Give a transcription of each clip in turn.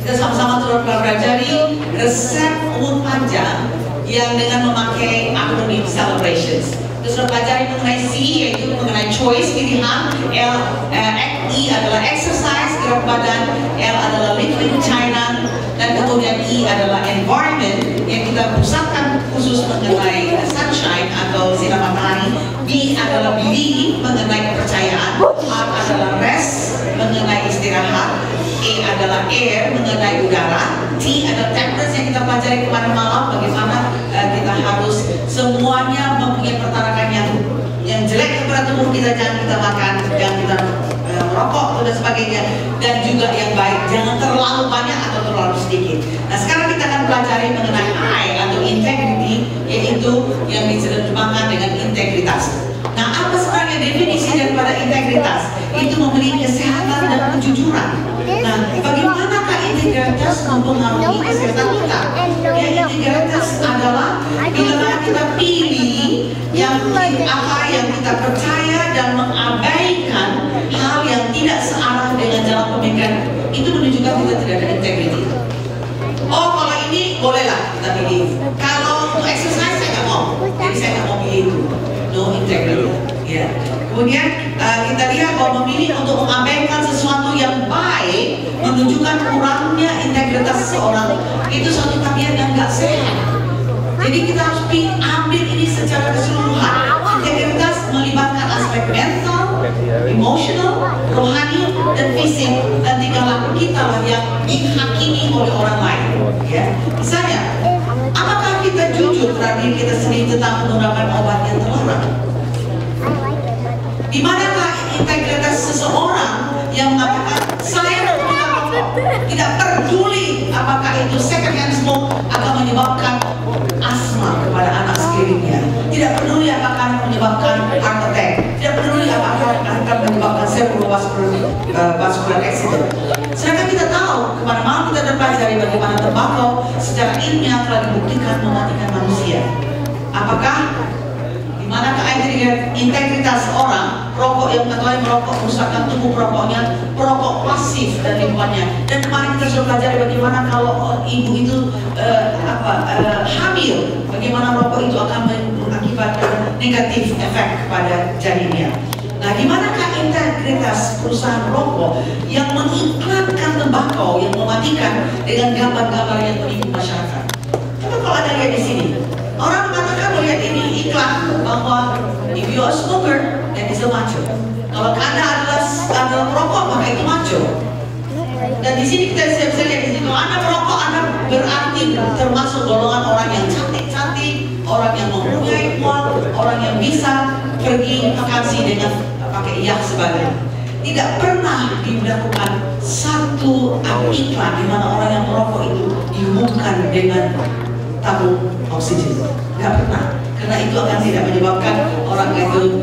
Kita sama-sama terus pelajari resep umur panjang yang dengan memakai akronim celebrations. Kita sudah pelajari mengenai C, yaitu mengenai choice, pilihan. E adalah exercise, gerak badan. L adalah living, China. Dan kemudian E adalah environment, yang kita pusatkan khusus mengenai sunshine atau sinar matahari. B adalah belief, mengenai kepercayaan. R adalah rest, mengenai istirahat. E adalah air, mengenai udara. T adalah temperance yang kita pelajari kemarin malam, bagaimana kita harus semuanya mempunyai pertarakan yang jelek kepada tubuh kita, jangan kita makan, jangan kita merokok dan sebagainya, dan juga yang baik, jangan terlalu banyak atau terlalu sedikit. Nah, sekarang kita akan pelajari mengenai I atau integrity, yaitu yang diterjemahkan dengan integritas. Nah, apa sebenarnya definisi daripada integritas? Itu memiliki kesehatan dan kejujuran. Nah, bagaimanakah integritas mempengaruhi kesehatan kita? Ya, integritas adalah bila kita pilih apa yang kita percaya dan mengabaikan hal yang tidak searah dengan jalan pemikiran, itu menunjukkan kita tidak ada integriti. Oh, kalau ini bolehlah kita pilih. Kalau untuk exercise saya nggak mau, jadi saya nggak mau pilih itu. No integrity. Ya. Kemudian kita lihat bahwa memilih untuk mengabaikan sesuatu yang baik menunjukkan kurangnya integritas seseorang. Itu suatu tabiat yang nggak sehat. Jadi kita harus ambil ini secara keseluruhan. Integritas melibatkan aspek mental, emosional, rohani, dan fisik. Dan tingkah laku kita lah yang dihakimi oleh orang lain. Ya. Misalnya, apakah kita jujur terhadap diri kita sendiri tentang menggunakan obat yang terlarang? Di manakah integritas seseorang yang mengatakan saya tidak peduli apakah itu second hand smoke akan menyebabkan asma kepada anak sekelilingnya, tidak peduli apakah menyebabkan heart attack, tidak peduli apakah akan menyebabkan cerebrovascular accident. Sedangkan kita tahu kemana-mana kita terpelajari bagaimana tembakau secara ilmiah telah dibuktikan mematikan manusia. Apakah manakah integritas orang? Rokok yang ketahui merokok merusakkan tubuh perokoknya, perokok pasif dan lingkungannya. Dan kemarin kita sudah pelajari bagaimana kalau ibu itu hamil, bagaimana rokok itu akan mengakibatkan negatif efek kepada janinnya. Nah, di manakah integritas perusahaan rokok yang mengiklankan tembakau yang mematikan dengan gambar-gambar yang menipu masyarakat? Coba kalau Anda lihat di sini, orang mengatakan melihat ini iklan bahwa if you are a smoker, then is a macho. Kalau Anda adalah perokok, maka itu macho. Dan di sini kita bisa lihat di sini, kalau Anda merokok, Anda berarti termasuk golongan orang yang cantik-cantik, orang yang mempunyai uang, orang yang bisa pergi vakansi dengan pakai yacht sebagainya. Tidak pernah dilakukan satu iklan di mana orang yang merokok itu diumumkan dengan tabung oksigen. Nggak pernah, karena itu akan tidak menyebabkan orang itu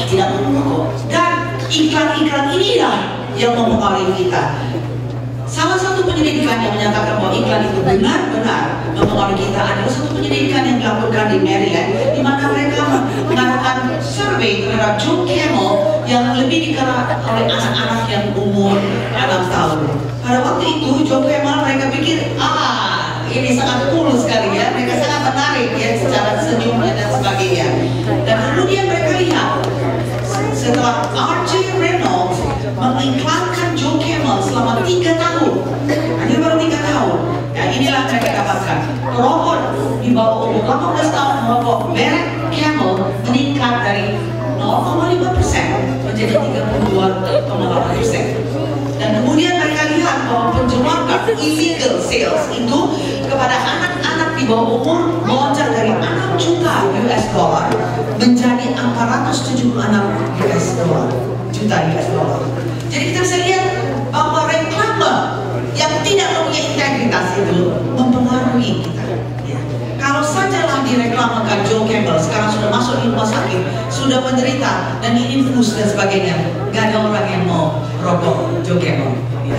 tidak merokok. Dan iklan-iklan inilah yang mempengaruhi kita. Salah satu penyelidikan yang menyatakan bahwa iklan itu benar-benar mempengaruhi kita adalah satu penyelidikan yang dilakukan di Maryland, di mana mereka mengadakan survei terhadap John Camel yang lebih dikenal oleh anak-anak yang umur 6 tahun. Pada waktu itu John Camel mereka pikir, ini sangat cool sekali ya, mereka sangat menarik ya secara senyumnya dan sebagainya. Dan kemudian mereka lihat setelah R.J. Reynolds mengiklankan Joe Camel selama 3 tahun, hanya baru 3 tahun. Ya, inilah mereka dapatkan perokok di bawah umur 18 tahun merokok merek Camel meningkat dari 0,5% menjadi 32,8%. Dan kemudian mereka lihat bahwa penjualan illegal sales itu kepada anak-anak di bawah umur melonjak dari 6 juta US dollar menjadi 476 juta US dollar. Jadi kita bisa lihat bahwa reklame yang tidak mempunyai integritas itu mempengaruhi kita. Ya. Kalau sajalah direklamakan Joe Camel sekarang sudah masuk di rumah sakit, sudah menderita dan diinfus dan sebagainya, gak ada orang yang mau rokok Joe Camel. Ya.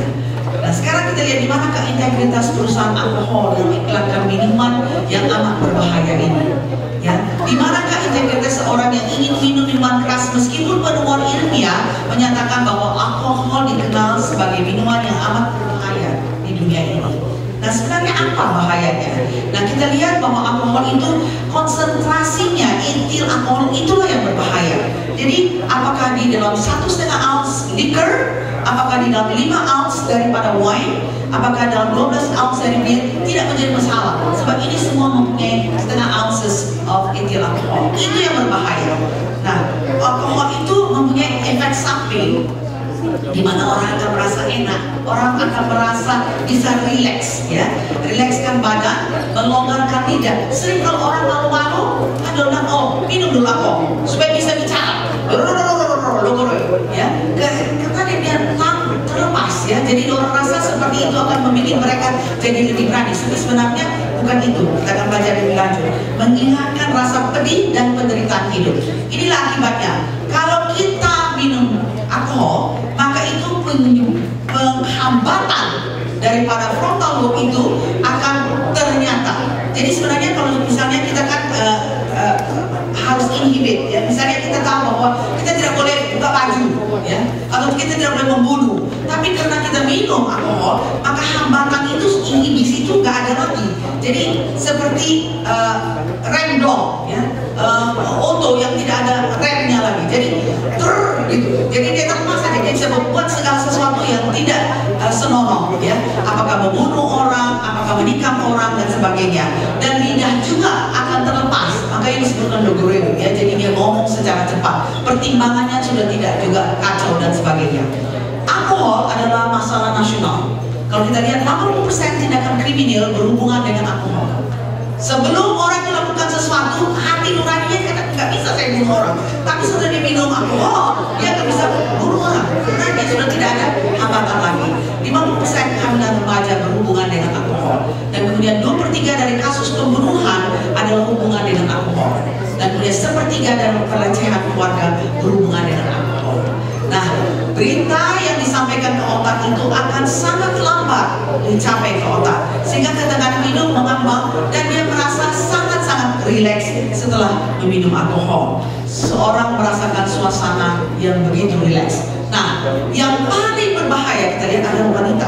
Nah, sekarang kita lihat di manakah integritas perusahaan alkohol yang mengiklankan minuman yang amat berbahaya ini. Ya, di manakah integritas seorang yang ingin minum minuman keras meskipun penemuan ilmiah menyatakan bahwa alkohol dikenal sebagai minuman yang amat berbahaya. apa bahayanya? Nah, kita lihat bahwa alkohol itu konsentrasinya, etil alkohol itulah yang berbahaya. Jadi apakah di dalam 1,5 ounce liquor, apakah di dalam 5 ounce daripada wine, apakah dalam 12 ounce dari bir, tidak menjadi masalah. Sebab ini semua mempunyai 0,5 ounces of etil alkohol. Itu yang berbahaya. Nah, alkohol itu mempunyai efek samping di mana orang akan merasa enak, orang akan merasa bisa rileks, ya, rilekskan badan, melonggarkan lidah. Sering kalau orang malu-malu, adalah minum dulu alkohol supaya bisa bicara, ya, karena dia terlepas, ya. Jadi orang rasa seperti itu akan membuat mereka jadi lebih berani. Sebenarnya bukan itu. Kita akan belajar lebih lanjut. Menghilangkan rasa pedih dan penderitaan hidup. Inilah akibatnya. Kalau kita minum alkohol, maka itu penghambatan daripada frontal lobe itu akan ternyata. Jadi sebenarnya kalau misalnya kita kan harus inhibit, ya. Misalnya kita tahu bahwa kita tidak boleh buka baju, ya, atau kita tidak boleh membunuh. Tapi karena kita minum alkohol, maka hambatan itu, inhibisi itu nggak ada lagi. Jadi seperti rem block, ya, auto yang tidak ada remnya lagi. Jadi gitu. Jadi dia terlepas saja, dia bisa membuat segala sesuatu yang tidak senonoh, ya. Apakah membunuh orang, apakah menikam orang dan sebagainya. Dan lidah juga akan terlepas. Maka ini disebutkan logoreu, ya. Jadi dia ngomong secara cepat. Pertimbangannya sudah tidak juga kacau dan sebagainya. Alkohol adalah masalah nasional. Kalau kita lihat 80% tindakan kriminal berhubungan dengan alkohol. Sebelum orang melakukan sesuatu, hati nuraninya kata nggak bisa saya bunuh orang. Tapi setelah dia minum alkohol, dia nggak bisa bunuh orang karena dia sudah tidak ada hambatan lagi. 50% kehamilan remaja berhubungan dengan alkohol. Dan kemudian 2/3 dari kasus pembunuhan adalah hubungan dengan alkohol. Dan kemudian 1/3 dari pelecehan keluarga berhubungan dengan alkohol. Nah, berita yang disampaikan ke otak itu akan sangat lambat dicapai ke otak, sehingga ketika minum mengambang dan dia merasa sangat-sangat rileks setelah meminum alkohol. Seorang merasakan suasana yang begitu rileks. Nah, yang paling berbahaya kita lihat adalah wanita,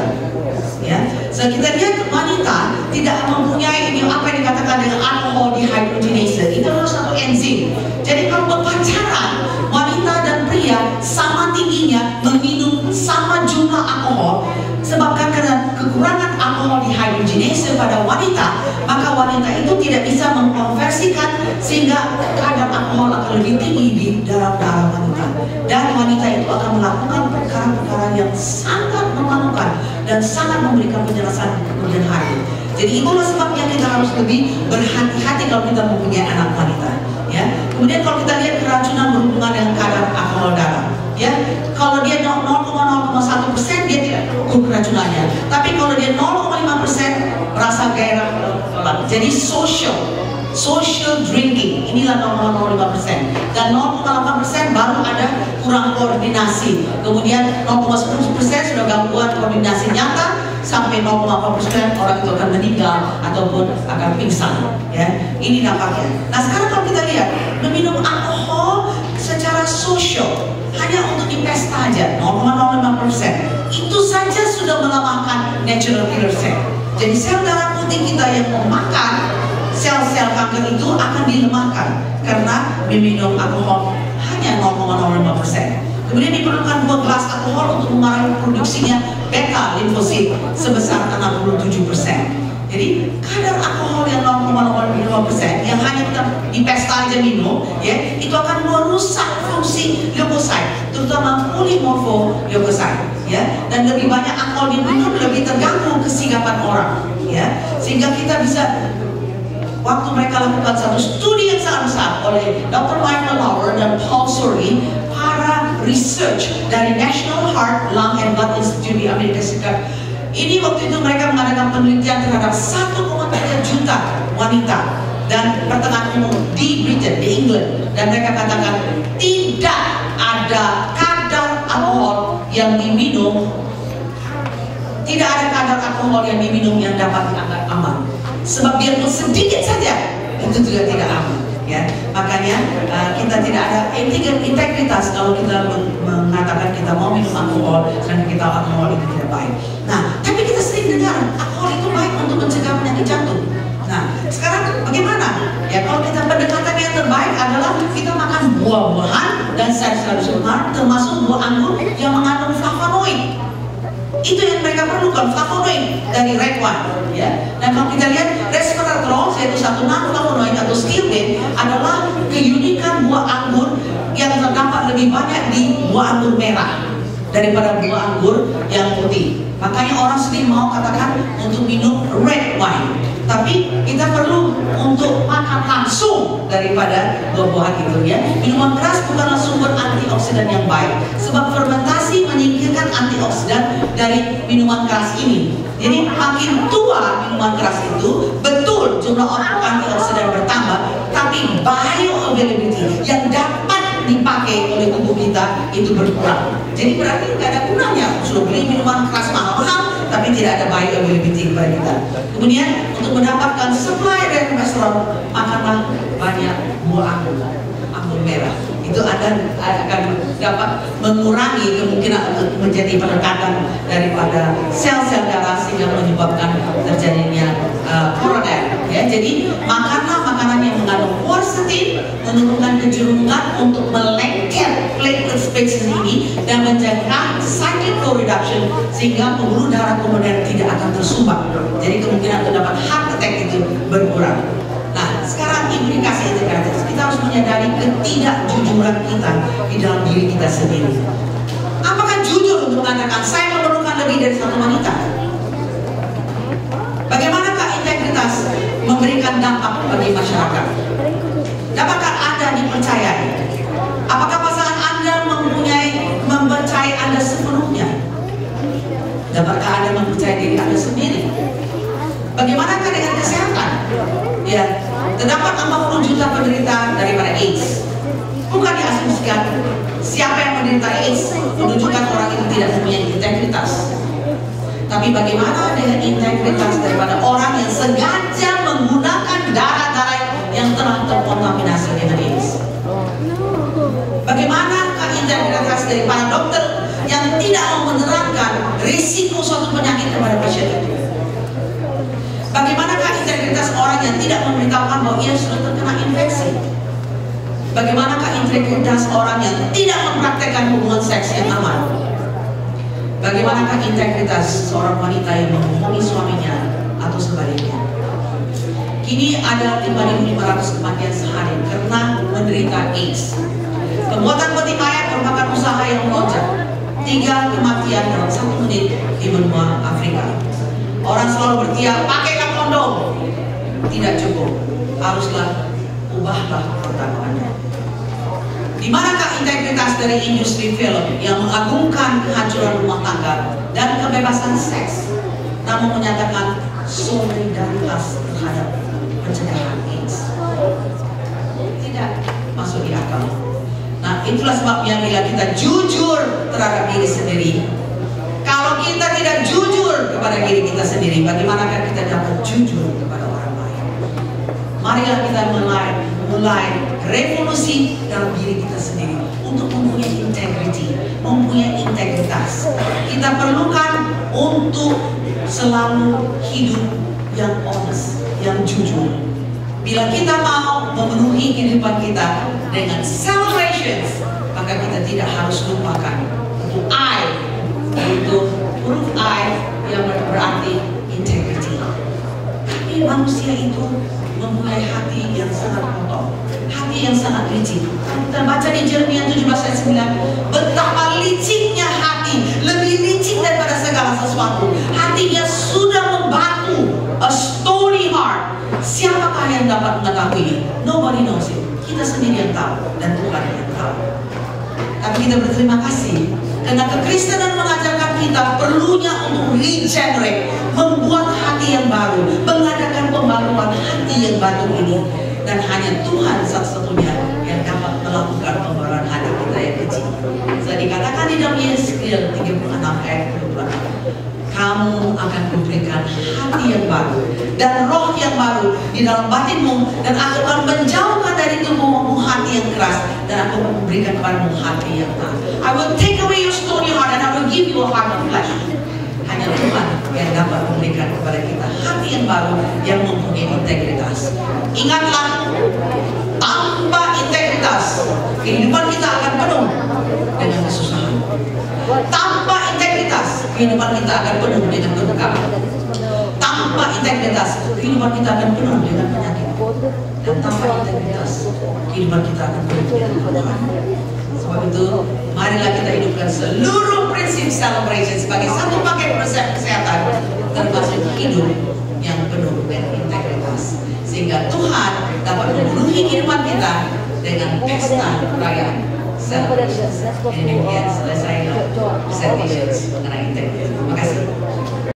ya. So kita lihat wanita tidak mempunyai ini apa yang dikatakan dengan alcohol dehydrogenase. Itu adalah satu enzim. Jadi kalau berpacaran, wanita dan pria sama tingginya meminum sama jumlah alkohol. Sebabkan karena kekurangan alkohol dehydrogenase pada wanita, maka wanita itu tidak bisa mengkonversikan sehingga kadar alkohol akan lebih tinggi di dalam darah wanita. Dan wanita itu akan melakukan perkara-perkara yang sangat memalukan dan sangat memberikan penjelasan kemudian hari. Jadi itulah sebabnya kita harus lebih berhati-hati kalau kita mempunyai anak wanita, ya. Kemudian kalau kita lihat keracunan berhubungan dengan kadar alkohol darah, ya. Kalau dia 0,01% dia tidak ukur keracunannya. Tapi kalau dia 0,5% rasa gairah. Jadi social drinking inilah 0,05%, dan 0,8% baru ada kurang koordinasi. Kemudian 0,10% sudah gangguan koordinasi nyata, sampai 0,4% orang itu akan meninggal ataupun akan pingsan, ya. Ini dampaknya. Nah, sekarang kalau kita lihat meminum alkohol secara sosial hanya untuk di pesta aja 0,05%, itu saja sudah melemahkan natural killer cell. Jadi sel darah putih kita yang memakan sel-sel kanker itu akan dilemahkan karena meminum alkohol hanya 0,05%. Kemudian diperlukan 2 gelas alkohol untuk mengurangi produksinya beta limfosit sebesar 67%. Jadi kadar alkohol yang 0,05% yang hanya kita di pesta aja minum, ya, itu akan merusak fungsi leukosit, terutama polimorfo leukosit, ya. Dan lebih banyak alkohol diminum, lebih terganggu kesigapan orang, ya. Sehingga kita bisa, waktu mereka lakukan satu studi yang sangat besar oleh Dr. Michael Lauer dan Paul Surrey, para research dari National Heart, Lung and Blood Institute di Amerika Serikat. Ini waktu itu mereka mengadakan penelitian terhadap 1,3 juta wanita dan pertengahan umur di Britain, di England, dan mereka katakan tidak ada kadar alkohol yang diminum, tidak ada kadar alkohol yang diminum yang dapat dianggap aman. Sebab biarpun sedikit saja itu juga tidak aman, ya. Makanya kita tidak ada integritas kalau kita mengatakan kita mau minum alkohol dan kita alkohol itu tidak baik. Nah, tapi kita sering dengar alkohol itu baik untuk mencegah penyakit saya selalu sebut, termasuk buah anggur yang mengandung flavonoid. Itu yang mereka perlukan, flavonoid dari red wine, ya. Dan kalau kita lihat resveratrol, yaitu satu non-flavonoid atau stilbene, adalah keunikan buah anggur yang terdapat lebih banyak di buah anggur merah daripada buah anggur yang putih. Makanya orang sering mau katakan untuk minum red wine, tapi kita perlu untuk makan langsung daripada buah-buahan itu, ya. Minuman keras bukanlah sumber antioksidan yang baik, sebab fermentasi menyingkirkan antioksidan dari minuman keras ini. Jadi makin tua minuman keras itu, betul jumlah antioksidan bertambah, tapi bioavailability yang dapat dipakai oleh tubuh kita itu berkurang. Jadi berarti nggak ada gunanya sudah beli minuman keras mahal-mahal tapi tidak ada bioavailability kepada kita. Kemudian untuk mendapatkan supply dari restoran, makanlah banyak buah anggur merah. Itu akan dapat mengurangi kemungkinan untuk menjadi penekatan daripada sel-sel darah sehingga menyebabkan terjadinya koroner. Ya, jadi makanlah makanan yang mengandung quercetin, menurunkan kejerungan untuk melengket platelet spaces ini dan menjaga cyclic flow reduction sehingga pembuluh darah koroner tidak akan tersumbat. Jadi kemungkinan terdapat heart attack itu berkurang. Nah, sekarang implikasi integratif, kita harus menyadari ketidakjujuran kita di dalam diri kita sendiri. Apakah jujur untuk mengatakan saya memerlukan lebih dari satu wanita? Bagaimanakah integritas memberikan dampak bagi masyarakat? Dapatkah Anda dipercayai? Apakah pasangan Anda mempercayai Anda sepenuhnya? Dapatkah Anda mempercayai diri Anda sendiri? Bagaimanakah dengan kesehatan? Ya, terdapat 40 juta penderita daripada AIDS. Bukan diasumsikan siapa yang menderita AIDS menunjukkan orang itu tidak mempunyai integritas. Tapi bagaimana dengan integritas daripada orang yang sengaja menggunakan darah-darah yang telah terkontaminasi dengan AIDS? Bagaimanakah integritas daripada dokter yang tidak mau menerangkan risiko suatu penyakit kepada pasien itu? Bagaimanakah integritas orang yang tidak memberitahukan bahwa ia sudah terkena infeksi? Bagaimanakah integritas orang yang tidak mempraktekkan hubungan seks yang aman? Bagaimanakah integritas seorang wanita yang membohongi suaminya atau sebaliknya? Kini ada 5.500 kematian sehari karena menderita AIDS. Pembuatan peti mayat merupakan usaha yang melonjak. 3 kematian dalam 1 menit di benua Afrika. Orang selalu berteriak, pakailah kondom. Tidak cukup, haruslah ubahlah pertama Anda. Di manakah integritas dari industri film yang mengagungkan kehancuran rumah tangga dan kebebasan seks, namun menyatakan solidaritas terhadap pencegahan AIDS? Tidak masuk di akal. Nah, itulah sebabnya bila kita jujur terhadap diri sendiri, kalau kita tidak jujur kepada diri kita sendiri, bagaimanakah kita dapat jujur kepada orang lain? Marilah kita mulai revolusi dalam diri kita sendiri untuk mempunyai integrity, mempunyai integritas. Kita perlukan untuk selalu hidup yang honest, yang jujur. Bila kita mau memenuhi kehidupan kita dengan celebrations, maka kita tidak harus lupakan untuk untuk huruf I yang berarti integrity. Tapi manusia itu mempunyai hati yang sangat kotor, hati yang sangat licik. Kita baca di Yeremia 17 ayat 9, betapa liciknya hati, lebih licik daripada segala sesuatu. Hatinya sudah membatu, a stony heart. Siapakah yang dapat mengetahuinya? Nobody knows it. Kita sendiri yang tahu dan Tuhan yang tahu. Tapi kita berterima kasih karena kekristenan mengajarkan kita perlunya untuk regenerate, membuat hati yang baru, mengadakan pembaruan hati yang baru ini. Dan hanya Tuhan satu-satunya yang dapat melakukan pembaruan hati kita yang kecil. Jadi dikatakan di dalam Yeskiel 36 ayat 26, kamu akan kuberikan hati yang baru dan roh yang baru di dalam batinmu, dan aku akan menjauhkan dari tubuhmu hati yang keras, dan aku memberikan kepadamu hati yang taat. I will take away your stony heart and I will give you a heart of flesh. Hanya Tuhan yang dapat memberikan kepada kita hati yang baru yang mempunyai integritas. Ingatlah, tanpa integritas kehidupan kita akan penuh kehidupan kita akan penuh dengan kebukaan. Tanpa integritas, kehidupan kita akan penuh dengan penyakit. Dan tanpa integritas, kehidupan kita akan penuh dengan kebukaan. Sebab itu, marilah kita hidupkan seluruh prinsip celebration sebagai satu paket resep kesehatan, termasuk hidup yang penuh dengan integritas, sehingga Tuhan dapat memenuhi kehidupan kita dengan pesta perayaan celebration. Ini demikian selesai presentations mengenai integritas. Terima kasih.